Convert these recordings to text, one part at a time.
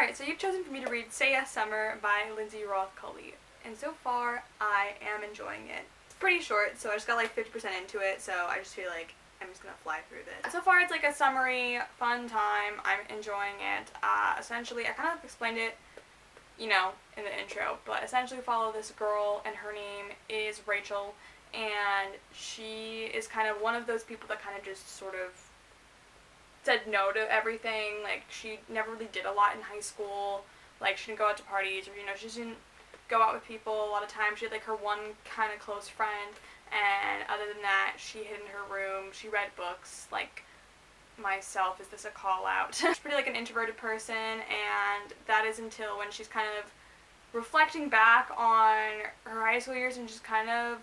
Alright, so you've chosen for me to read Say Yes Summer by Lindsay Roth Culley, and so far I am enjoying it. It's pretty short, so I just got like 50% into it, so I just feel like I'm just gonna fly through this. So far it's like a summery, fun time. I'm enjoying it. Essentially, I kind of explained it, in the intro, but essentially follow this girl, and her name is Rachel, and she is kind of one of those people that kind of just sort of said no to everything. Like, she never really did a lot in high school. Like, she didn't go out to parties, or, she just didn't go out with people a lot of times. She had, like, her one kind of close friend, and other than that, she hid in her room. She read books, like myself. Is this a call out? She's pretty, like, an introverted person, and that is until when she's kind of reflecting back on her high school years and just kind of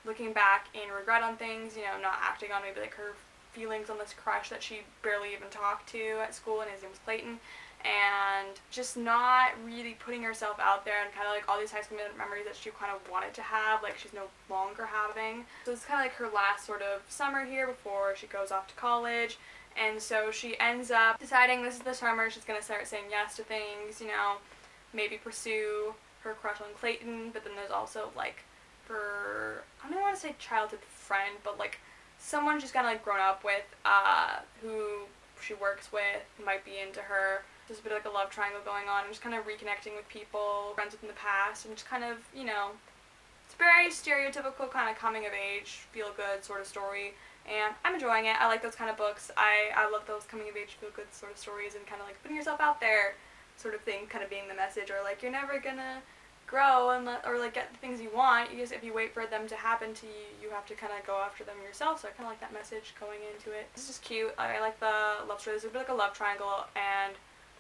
looking back in regret on things, not acting on maybe, like, her feelings on this crush that she barely even talked to at school, and his name was Clayton, and just not really putting herself out there, and kind of like all these high school memories that she kind of wanted to have, like, she's no longer having. So it's kind of like her last sort of summer here before she goes off to college, and so she ends up deciding this is the summer she's going to start saying yes to things, maybe pursue her crush on Clayton, but then there's also, like, her, I don't want to say childhood friend, but, like, someone she's kind of, like, grown up with, who she works with, might be into her. There's a bit of, like, a love triangle going on, and just kind of reconnecting with people, friends with in the past, and just kind of, it's a very stereotypical kind of coming of age, feel good sort of story, and I'm enjoying it. I like those kind of books. I love those coming of age, feel good sort of stories, and kind of, like, putting yourself out there sort of thing, kind of being the message, or, like, you're never gonna grow or like get the things you want. If you wait for them to happen to you, you have to kind of go after them yourself. So I kind of like that message going into it. This is just cute. I like the love story. There's a bit like a love triangle, and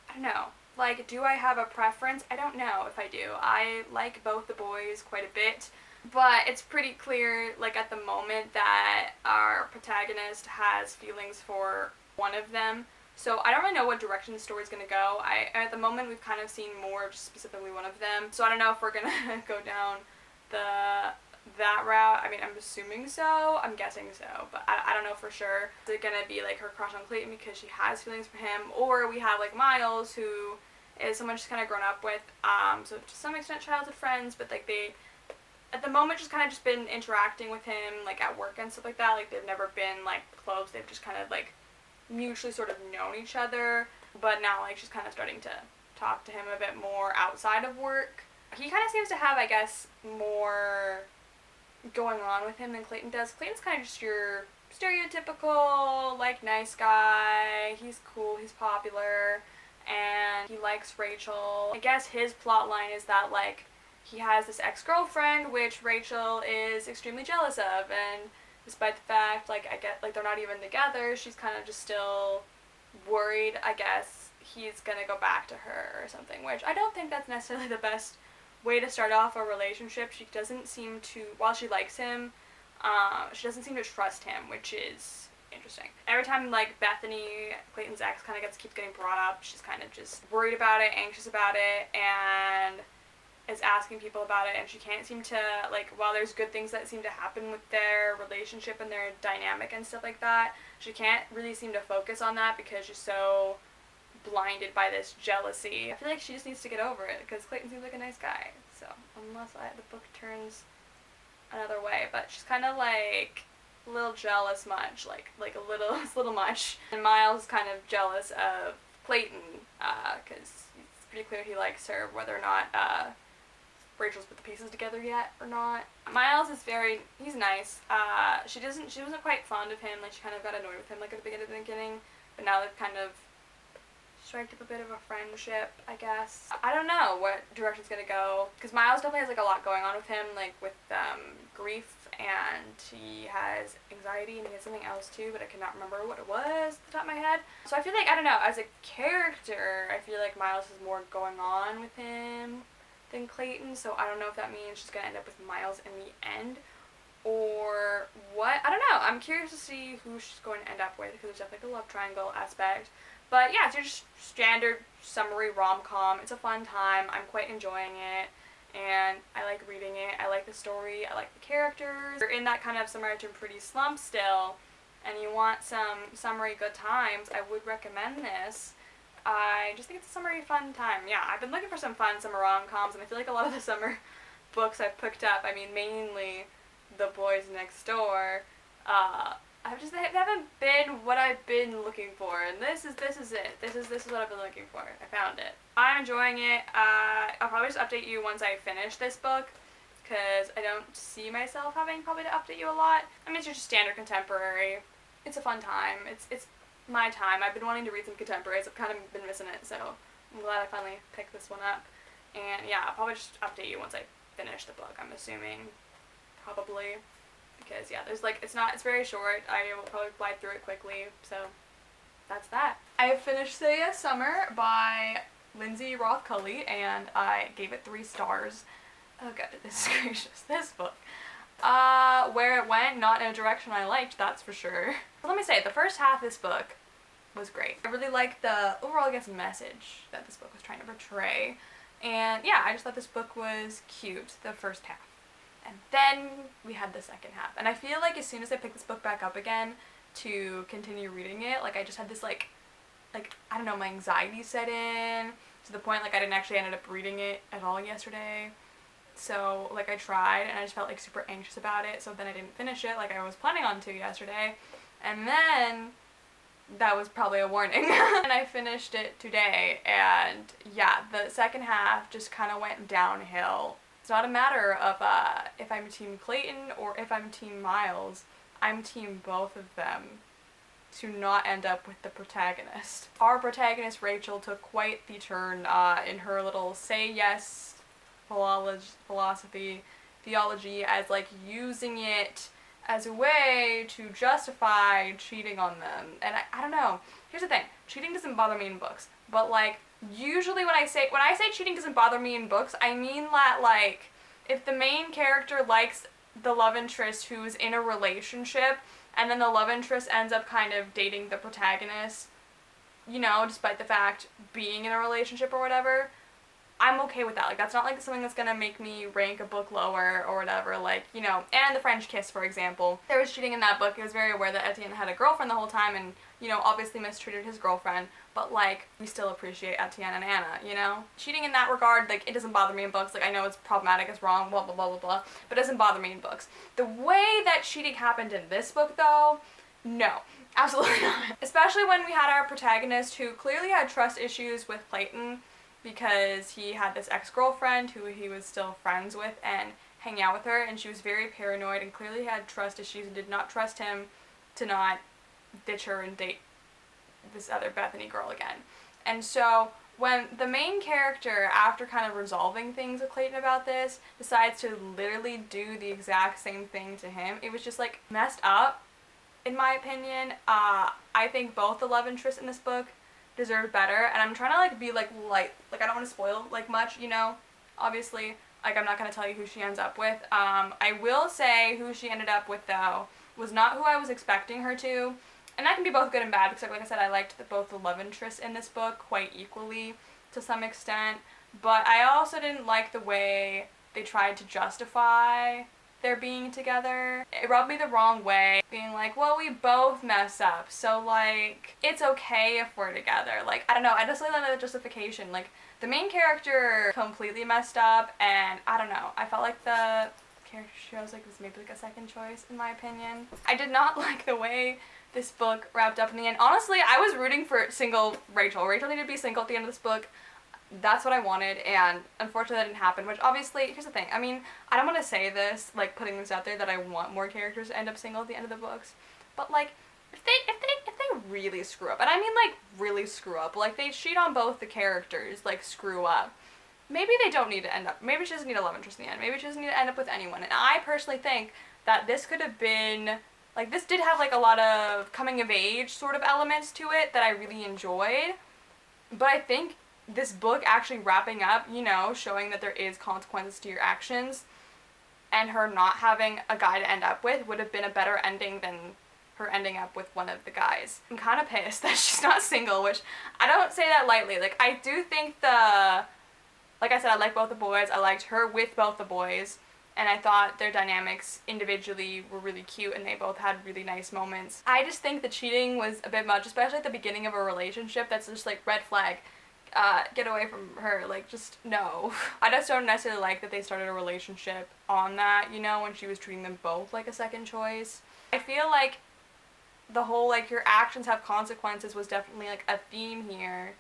I don't know. Like, do I have a preference? I don't know if I do. I like both the boys quite a bit, but it's pretty clear, like, at the moment that our protagonist has feelings for one of them. So I don't really know what direction the story's going to go. At the moment, we've kind of seen more of specifically one of them. So I don't know if we're going to go down that route. I mean, I'm assuming so. I'm guessing so. But I don't know for sure. Is it going to be, like, her crush on Clayton because she has feelings for him? Or we have, like, Miles, who is someone she's kind of grown up with. So to some extent childhood friends. But, like, they, at the moment, just kind of just been interacting with him, like, at work and stuff like that. Like, they've never been, like, close. They've just kind of, like, mutually sort of known each other, but now, like, she's kind of starting to talk to him a bit more outside of work. He kind of seems to have, I guess, more going on with him than Clayton does. Clayton's kind of just your stereotypical, like, nice guy. He's cool, he's popular, and he likes Rachel. I guess his plot line is that, like, he has this ex-girlfriend, which Rachel is extremely jealous of, and despite the fact, like, I get, like, they're not even together, she's kind of just still worried, I guess, he's gonna go back to her or something, which I don't think that's necessarily the best way to start off a relationship. She doesn't seem to, while she likes him, she doesn't seem to trust him, which is interesting. Every time, like, Bethany, Clayton's ex, kind of keeps getting brought up, she's kind of just worried about it, anxious about it, and is asking people about it, and she can't seem to, like, while there's good things that seem to happen with their relationship and their dynamic and stuff like that, she can't really seem to focus on that because she's so blinded by this jealousy. I feel like she just needs to get over it because Clayton seems like a nice guy, so unless the book turns another way, but she's kind of, like, a little jealous much, like it's a little much, and Miles is kind of jealous of Clayton because it's pretty clear he likes her, whether or not Rachel's put the pieces together yet or not. Miles is he's nice. She wasn't quite fond of him, like, she kind of got annoyed with him, like, at the beginning, but now they've kind of striked up a bit of a friendship, I guess. I don't know what direction's gonna go, because Miles definitely has, like, a lot going on with him, like, with grief, and he has anxiety, and he has something else too, but I cannot remember what it was at the top of my head. So I feel like, I don't know, as a character, I feel like Miles has more going on with him than Clayton, so I don't know if that means she's gonna end up with Miles in the end, or what. I don't know. I'm curious to see who she's going to end up with, because there's definitely a love triangle aspect. But yeah, it's just standard summary rom-com. It's a fun time. I'm quite enjoying it, and I like reading it. I like the story. I like the characters. If you're in that kind of summer to pretty slump still, and you want some summery good times, I would recommend this. I just think it's a summery fun time. Yeah, I've been looking for some fun summer rom-coms, and I feel like a lot of the summer books I've picked up, I mean, mainly The Boys Next Door, they haven't been what I've been looking for, and this is it. This is what I've been looking for. I found it. I'm enjoying it. I'll probably just update you once I finish this book, because I don't see myself having probably to update you a lot. I mean, it's just standard contemporary. It's a fun time. It's my time. I've been wanting to read some contemporaries. I've kind of been missing it, so I'm glad I finally picked this one up. And yeah, I'll probably just update you once I finish the book, I'm assuming. Probably. Because yeah, it's very short. I will probably fly through it quickly, so that's that. I have finished Say Yes Summer by Lindsay Roth Cully, and I gave it 3 stars. Oh god, this is gracious. This book. Where it went, not in a direction I liked, that's for sure. But let me say, the first half of this book was great. I really liked the overall, I guess, message that this book was trying to portray. And yeah, I just thought this book was cute, the first half. And then we had the second half. And I feel like as soon as I picked this book back up again to continue reading it, like I just had this like, I don't know, my anxiety set in to the point like I didn't actually end up reading it at all yesterday. So like I tried and I just felt like super anxious about it, so then I didn't finish it like I was planning on to yesterday. And then that was probably a warning. And I finished it today, and yeah, the second half just kind of went downhill. It's not a matter of if I'm Team Clayton or if I'm Team Miles. I'm Team both of them to not end up with the protagonist. Our protagonist, Rachel, took quite the turn in her little say yes theology as like using it as a way to justify cheating on them. And I don't know. Here's the thing. Cheating doesn't bother me in books, but like usually when I say cheating doesn't bother me in books, I mean that like if the main character likes the love interest who's in a relationship and then the love interest ends up kind of dating the protagonist, you know, despite the fact being in a relationship or whatever, I'm okay with that. Like, that's not, like, something that's gonna make me rank a book lower or whatever. Like, you know, and The French Kiss, for example. There was cheating in that book. He was very aware that Etienne had a girlfriend the whole time and, you know, obviously mistreated his girlfriend. But, like, we still appreciate Etienne and Anna, you know? Cheating in that regard, like, it doesn't bother me in books. Like, I know it's problematic, it's wrong, blah, blah, blah, blah, blah. But it doesn't bother me in books. The way that cheating happened in this book, though, no. Absolutely not. Especially when we had our protagonist who clearly had trust issues with Clayton, because he had this ex-girlfriend who he was still friends with and hanging out with her, and she was very paranoid and clearly had trust issues and did not trust him to not ditch her and date this other Bethany girl again. And so when the main character, after kind of resolving things with Clayton about this, decides to literally do the exact same thing to him, it was just like messed up, in my opinion. I think both the love interests in this book deserve better, and I'm trying to like be like light, like I don't want to spoil like much, you know, obviously, like I'm not going to tell you who she ends up with. I will say who she ended up with though was not who I was expecting her to, and that can be both good and bad because like I said, I liked both the love interests in this book quite equally to some extent, but I also didn't like the way they tried to justify their being together. It rubbed me the wrong way, being like, well, we both mess up, so like it's okay if we're together. Like, I don't know, I just like that justification. Like, the main character completely messed up, and I don't know, I felt like the character she was like was maybe like a second choice in my opinion. I did not like the way this book wrapped up in the end. Honestly, I was rooting for single Rachel. Rachel needed to be single at the end of this book. That's what I wanted, and unfortunately that didn't happen, which obviously, here's the thing, I mean, I don't want to say this, like, putting this out there, that I want more characters to end up single at the end of the books, but, like, if they really screw up, and I mean, like, really screw up, like, they cheat on both the characters, like, screw up, maybe they don't need to end up, maybe she doesn't need a love interest in the end, maybe she doesn't need to end up with anyone, and I personally think that this could have been, like, this did have, like, a lot of coming-of-age sort of elements to it that I really enjoyed, but I think this book actually wrapping up, you know, showing that there is consequences to your actions, and her not having a guy to end up with would have been a better ending than her ending up with one of the guys. I'm kind of pissed that she's not single, which I don't say that lightly. Like, I do think like I said, I like both the boys. I liked her with both the boys. and I thought their dynamics individually were really cute, and they both had really nice moments. I just think the cheating was a bit much, especially at the beginning of a relationship. That's just like red flag. Get away from her, like, just no. I just don't necessarily like that they started a relationship on that, you know, when she was treating them both like a second choice. I feel like the whole, like, your actions have consequences was definitely, like, a theme here,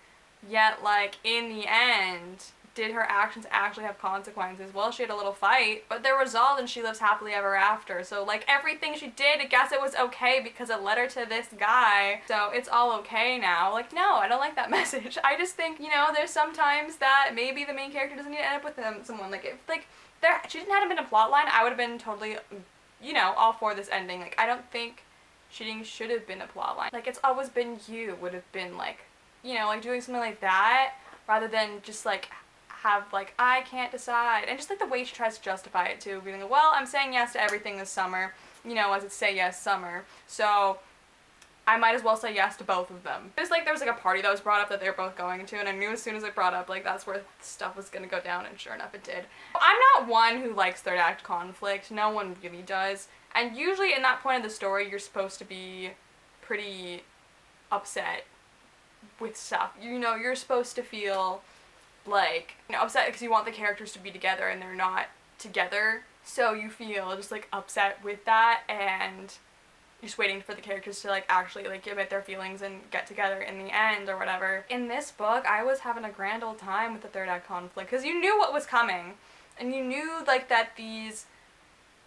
yet, like, in the end, did her actions actually have consequences? Well, she had a little fight, but they're resolved and she lives happily ever after. So, like, everything she did, I guess it was okay because it led her to this guy. So, it's all okay now. Like, no, I don't like that message. I just think, you know, there's sometimes that maybe the main character doesn't need to end up with someone. Like, if, like, she hadn't been a plot line, I would have been totally, you know, all for this ending. Like, I don't think cheating should have been a plot line. Like, It's Always Been You would have been, like, you know, like, doing something like that rather than just, like, have, like, I can't decide. And just, like, the way she tries to justify it, too. Being like, well, I'm saying yes to everything this summer, you know, as it's say yes summer. So I might as well say yes to both of them. Just, like, there was, like, a party that was brought up that they were both going to, and I knew as soon as it brought up, like, that's where stuff was gonna go down, and sure enough, it did. I'm not one who likes third act conflict. No one really does. And usually in that point of the story, you're supposed to be pretty upset with stuff. You know, you're supposed to feel like, you know, upset because you want the characters to be together and they're not together. So you feel just, like, upset with that, and you're just waiting for the characters to, like, actually, like, admit their feelings and get together in the end or whatever. In this book, I was having a grand old time with the third act conflict because you knew what was coming, and you knew, like, that these,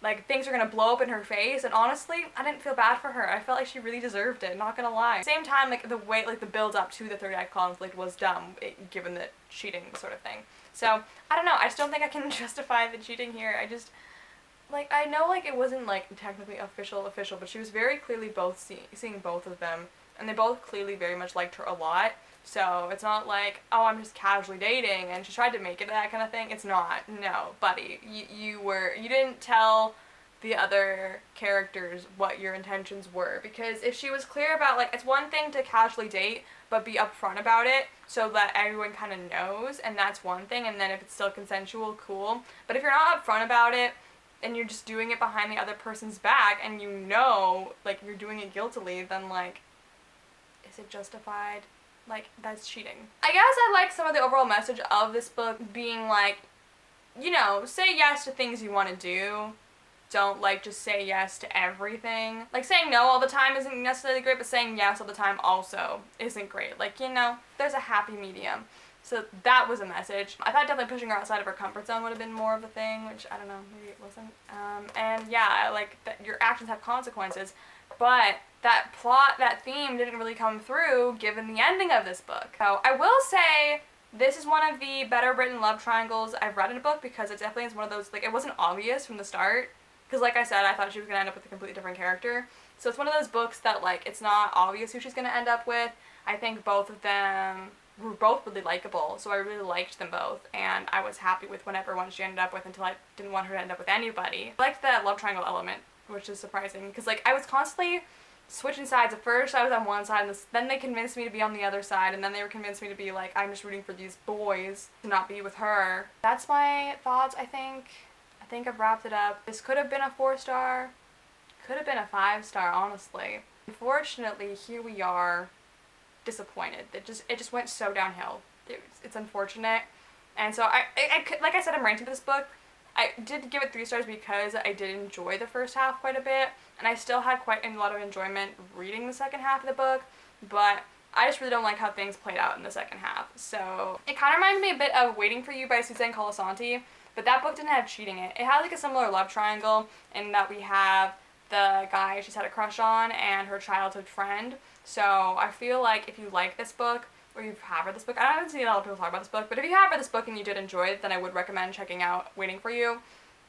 like, things are gonna blow up in her face, and honestly, I didn't feel bad for her. I felt like she really deserved it, not gonna lie. Same time, like, the way, like, the build up to the third act conflict was dumb, given the cheating sort of thing. So, I don't know, I just don't think I can justify the cheating here. I just, like, I know, like, it wasn't, like, technically official, but she was very clearly seeing both of them, and they both clearly very much liked her a lot. So it's not like, oh, I'm just casually dating and she tried to make it that kind of thing. It's not. No, buddy. You didn't tell the other characters what your intentions were, because if she was clear about, like, it's one thing to casually date but be upfront about it so that everyone kind of knows, and that's one thing, and then if it's still consensual, cool. But if you're not upfront about it and you're just doing it behind the other person's back and you know, like, you're doing it guiltily, then, like, is it justified? Like, that's cheating. I guess I like some of the overall message of this book being like, you know, say yes to things you want to do. Don't, like, just say yes to everything. Like, saying no all the time isn't necessarily great, but saying yes all the time also isn't great. Like, you know, there's a happy medium. So that was a message. I thought definitely pushing her outside of her comfort zone would have been more of a thing, which, I don't know, maybe it wasn't. And yeah, like, that your actions have consequences, but that plot, that theme didn't really come through given the ending of this book. So I will say this is one of the better written love triangles I've read in a book, because it definitely is one of those, like, it wasn't obvious from the start, because like I said, I thought she was going to end up with a completely different character. So it's one of those books that, like, it's not obvious who she's going to end up with. I think both of them were both really likable, so I really liked them both, and I was happy with whatever one she ended up with until I didn't want her to end up with anybody. I liked that love triangle element, which is surprising, because, like, I was constantly switching sides. At first I was on one side, and then they convinced me to be on the other side, and then they were convinced me to be like, I'm just rooting for these boys to not be with her. That's my thoughts, I think. I think I've wrapped it up. This could have been a 4-star, could have been a 5-star, honestly. Unfortunately, here we are, disappointed. It just went so downhill. It's unfortunate. And so I like I said, I'm ranting this book. I did give it 3 stars because I did enjoy the first half quite a bit, and I still had quite a lot of enjoyment reading the second half of the book, but I just really don't like how things played out in the second half. So it kind of reminds me a bit of Waiting for You by Suzanne Colasanti, but that book didn't have cheating in it. It had, like, a similar love triangle in that we have the guy she's had a crush on and her childhood friend. So I feel like if you like this book, or you have read this book, I haven't seen a lot of people talk about this book, but if you have read this book and you did enjoy it, then I would recommend checking out Waiting for You.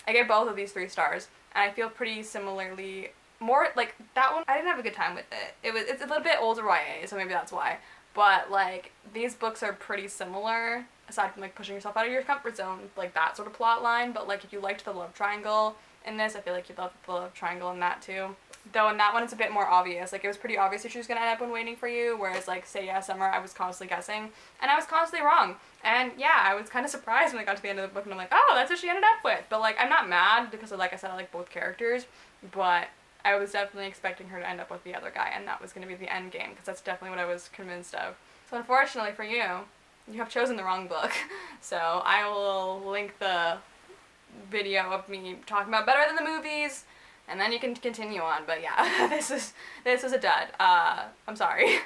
I gave both of these 3 stars, and I feel pretty similarly, more, like, that one, I didn't have a good time with it. It's a little bit older YA, so maybe that's why. But, like, these books are pretty similar, aside from, like, pushing yourself out of your comfort zone, like, that sort of plot line. But, like, if you liked the love triangle in this, I feel like you'd love the love triangle in that, too. Though in that one it's a bit more obvious. Like, it was pretty obvious that she was gonna end up in Waiting for You, whereas like Say Yeah Summer, I was constantly guessing, and I was constantly wrong. And yeah, I was kind of surprised when I got to the end of the book and I'm like, oh, that's what she ended up with. But like, I'm not mad because, like I said, I like both characters, but I was definitely expecting her to end up with the other guy, and that was gonna be the end game, because that's definitely what I was convinced of. So unfortunately for you, you have chosen the wrong book. So I will link the video of me talking about Better Than the Movies, and then you can continue on. But yeah, this was a dud. I'm sorry.